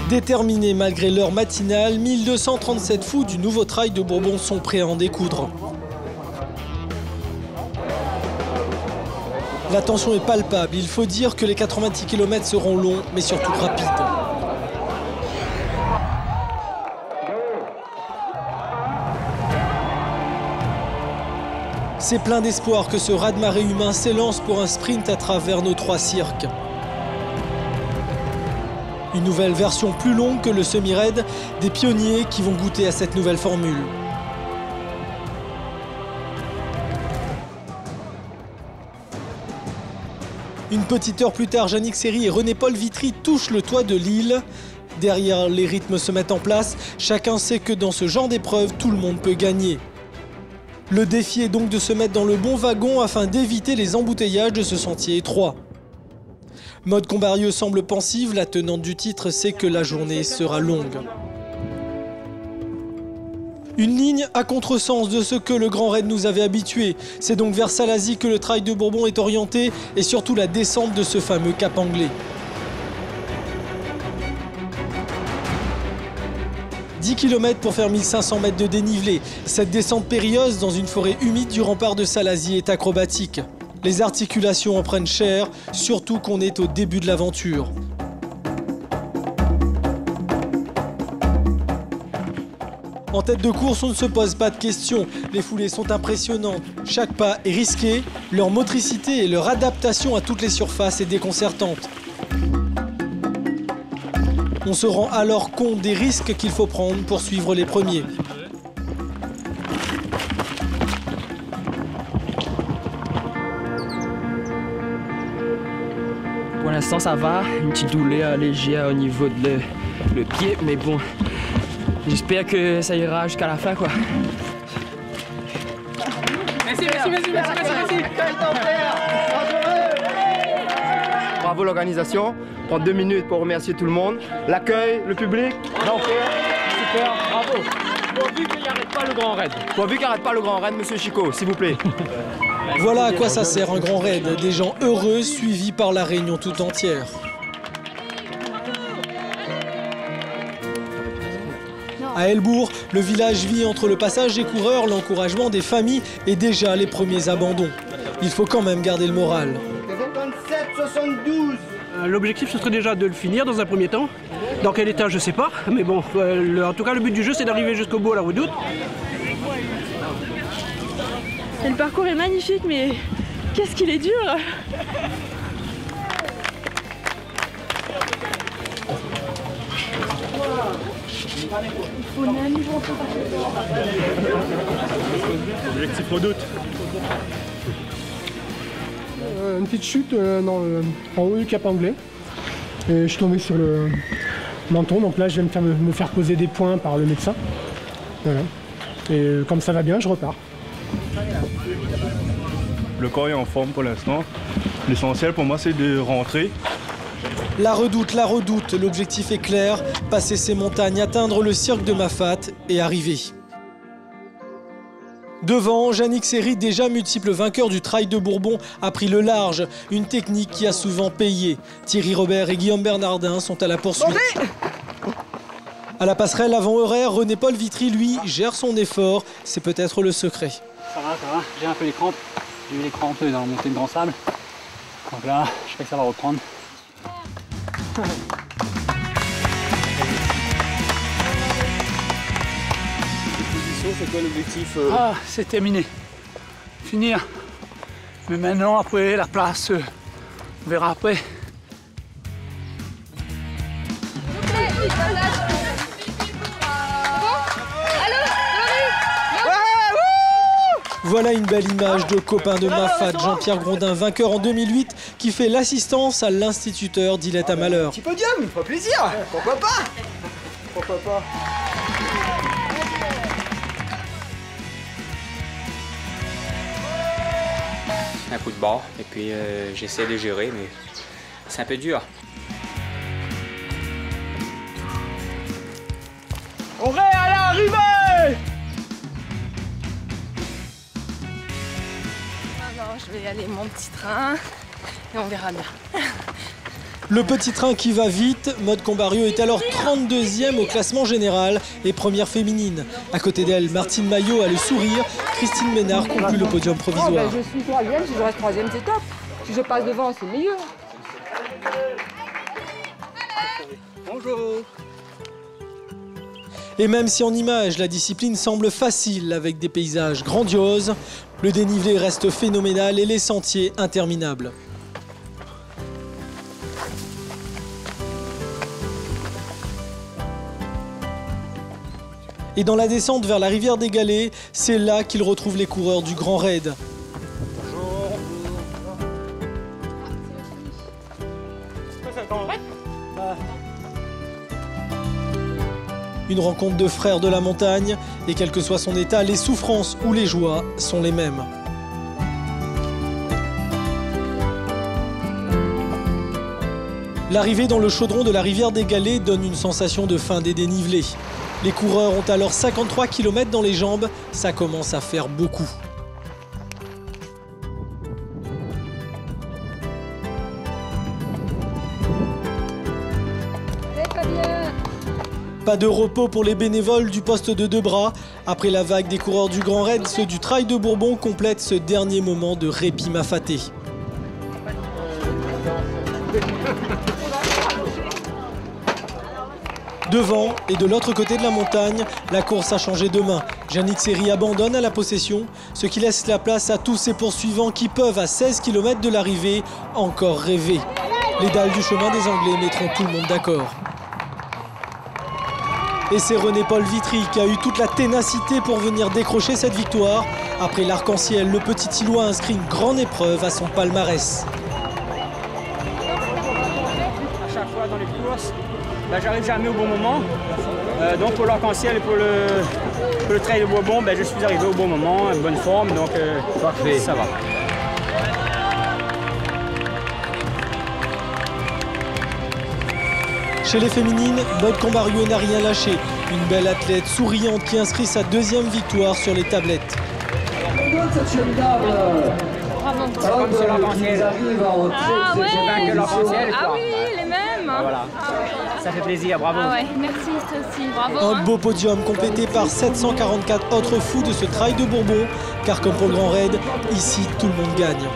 Déterminés malgré l'heure matinale, 1237 fous du nouveau trail de Bourbon sont prêts à en découdre. La tension est palpable, il faut dire que les 90 km seront longs, mais surtout rapides. C'est plein d'espoir que ce raz-de-marée humain s'élance pour un sprint à travers nos 3 cirques. Une nouvelle version plus longue que le semi-raid, des pionniers qui vont goûter à cette nouvelle formule. Une petite heure plus tard, Yannick Seri et René-Paul Vitry touchent le toit de l'île. Derrière, les rythmes se mettent en place. Chacun sait que dans ce genre d'épreuve, tout le monde peut gagner. Le défi est donc de se mettre dans le bon wagon afin d'éviter les embouteillages de ce sentier étroit. Maude Combarieux semble pensive, la tenante du titre sait que la journée sera longue. Une ligne à contresens de ce que le Grand Raid nous avait habitués. C'est donc vers Salazie que le trail de Bourbon est orienté et surtout la descente de ce fameux cap anglais. 10 km pour faire 1500 mètres de dénivelé. Cette descente périlleuse dans une forêt humide du rempart de Salazie est acrobatique. Les articulations en prennent cher, surtout qu'on est au début de l'aventure. En tête de course, on ne se pose pas de questions. Les foulées sont impressionnantes. Chaque pas est risqué. Leur motricité et leur adaptation à toutes les surfaces est déconcertante. On se rend alors compte des risques qu'il faut prendre pour suivre les premiers. Pour l'instant, ça va. Une petite douleur légère au niveau de le pied, mais bon. J'espère que ça ira jusqu'à la fin, quoi. Merci. Bravo l'organisation. Prends 2 minutes pour remercier tout le monde. L'accueil, le public. Super, bravo. Pourvu qu'il n'arrête pas le Grand Raid. Pourvu qu'il n'arrête pas le Grand Raid, monsieur Chico, s'il vous plaît. Voilà à quoi ça sert un grand raid. Des gens heureux suivis par la Réunion tout entière. À Elbourg, le village vit entre le passage des coureurs, l'encouragement des familles et déjà les premiers abandons. Il faut quand même garder le moral. 72. L'objectif, ce serait déjà de le finir dans un premier temps. Dans quel état, je ne sais pas. Mais bon, en tout cas, le but du jeu, c'est d'arriver jusqu'au bout à la Redoute. Et le parcours est magnifique, mais qu'est-ce qu'il est dur! Objectif Redoute. Une petite chute en haut du cap anglais. Et je suis tombé sur le menton, donc là je vais me faire poser des points par le médecin. Voilà. Et comme ça va bien, je repars. Le corps est en forme pour l'instant. L'essentiel pour moi, c'est de rentrer. La Redoute, l'objectif est clair, passer ces montagnes, atteindre le cirque de Mafat et arriver. Devant, Yannick Seri, déjà multiple vainqueur du trail de Bourbon, a pris le large, une technique qui a souvent payé. Thierry Robert et Guillaume Bernardin sont à la poursuite. À la passerelle avant-horaire, René-Paul Vitry, lui, gère son effort. C'est peut-être le secret. Ça va, j'ai un peu les crampes. J'ai eu les crampes dans la montée de Grand Sable. Donc là, je sais que ça va reprendre. C'est quoi l'objectif Ah, c'est terminé. Finir. Mais maintenant, après, la place, on verra après. Voilà une belle image de copain de Mafat, Jean-Pierre Grondin, vainqueur en 2008, qui fait l'assistance à l'instituteur d'Ilette à Malheur. Petit podium, il me fera plaisir. Pourquoi pas? Pourquoi pas? Un coup de barre et puis j'essaie de gérer, mais c'est un peu dur. On est à l'arrivée! Non, je vais y aller mon petit train et on verra bien. Le petit train qui va vite, Maude Combarieu est alors 32e au classement général et première féminine. À côté d'elle, Martine Maillot a le sourire, Christine Ménard conclut le podium provisoire. Je suis 3e, si je reste 3e, c'est top. Si je passe devant, c'est mieux. Bonjour. Et même si en image, la discipline semble facile avec des paysages grandioses, le dénivelé reste phénoménal et les sentiers interminables. Et dans la descente vers la rivière des Galets, c'est là qu'il retrouve les coureurs du Grand Raid. Une rencontre de frères de la montagne, et quel que soit son état, les souffrances ou les joies sont les mêmes. L'arrivée dans le chaudron de la rivière des Galets donne une sensation de fin des dénivelés. Les coureurs ont alors 53 km dans les jambes, ça commence à faire beaucoup. Pas de repos pour les bénévoles du poste de Debras. Après la vague des coureurs du Grand Raid, ceux du Trail de Bourbon complètent ce dernier moment de répit mafaté. Devant et de l'autre côté de la montagne, la course a changé de main. Yannick Seri abandonne à la possession, ce qui laisse la place à tous ses poursuivants qui peuvent, à 16 km de l'arrivée, encore rêver. Les dalles du chemin des Anglais mettront tout le monde d'accord. Et c'est René-Paul Vitry qui a eu toute la ténacité pour venir décrocher cette victoire. Après l'Arc-en-Ciel, le petit Illois inscrit une grande épreuve à son palmarès. À chaque fois dans les courses, j'arrive jamais au bon moment. Donc pour l'Arc-en-Ciel et pour le Trail de Bourbon, je suis arrivé au bon moment, en bonne forme, donc parfait, ça va. Chez les féminines, Maude Combarieu n'a rien lâché. Une belle athlète souriante qui inscrit sa deuxième victoire sur les tablettes. Comme sur l'Arc-en-Ciel. Ah ouais. Ah oui, les mêmes. Voilà. Ça fait plaisir, bravo. Ah ouais, merci toi aussi, bravo. Un beau podium complété par 744 autres fous de ce Trail de Bourbon. Car comme pour le Grand Raid, ici tout le monde gagne.